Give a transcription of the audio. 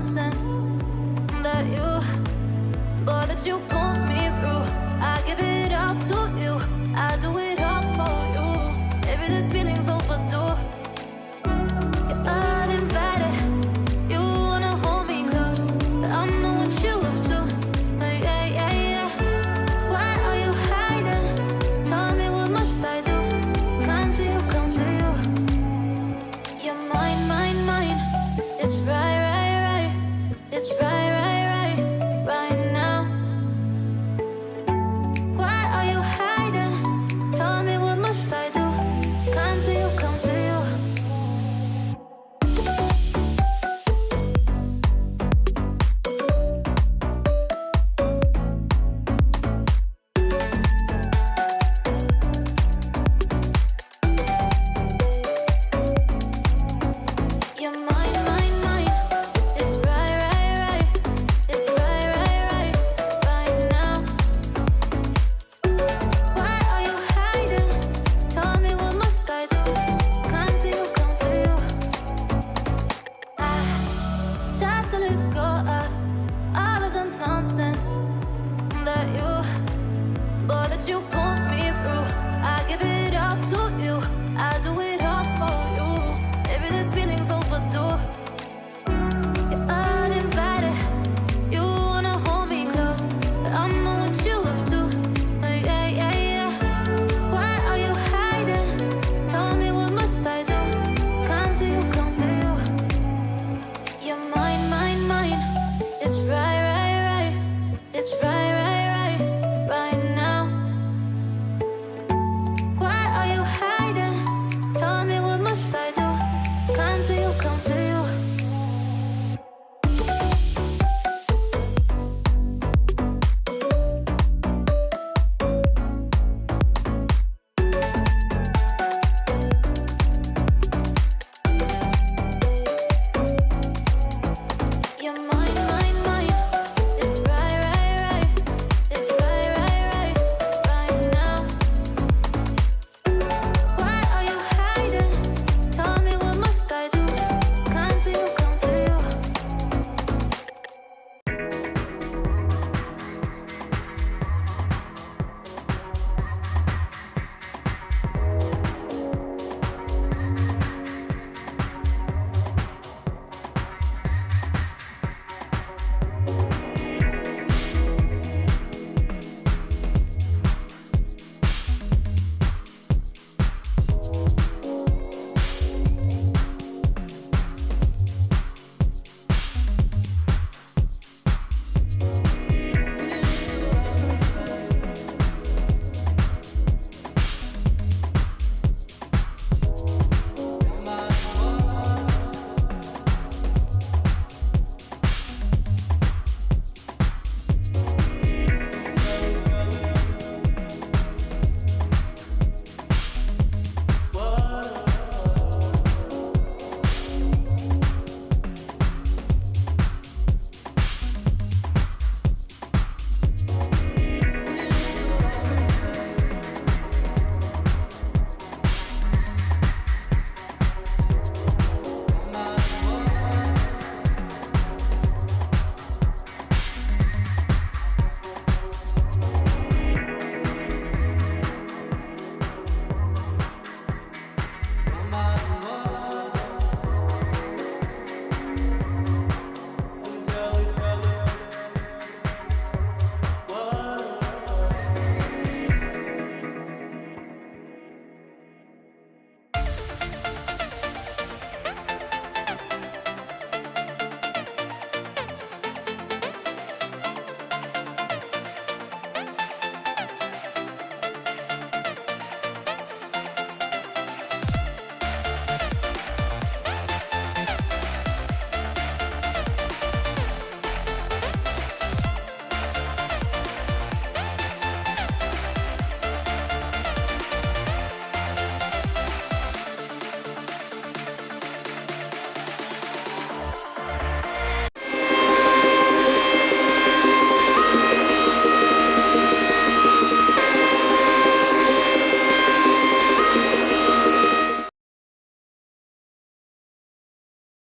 nonsense that you, boy, that you put me through. I give it all to you, I do it all for you. Maybe this feeling's overdue. You're uninvited, you wanna hold me close, but I know what you have to. Yeah, yeah, yeah. Why are you hiding? Tell me, what must I do? Come to you, come to you. You're mine, mine, mine. It's right, right, right. It's right, right, right, right now. Why are you hiding? Tell me, what must I do? Come to you, come to you. You're mine, mine, mine. It's right, right, right. It's right, right, right, right now. Why are you hiding? Tell me, what must I do? Come to you, come to you. I try to let go of all of the nonsense that you, boy, that you put me through. I give it all to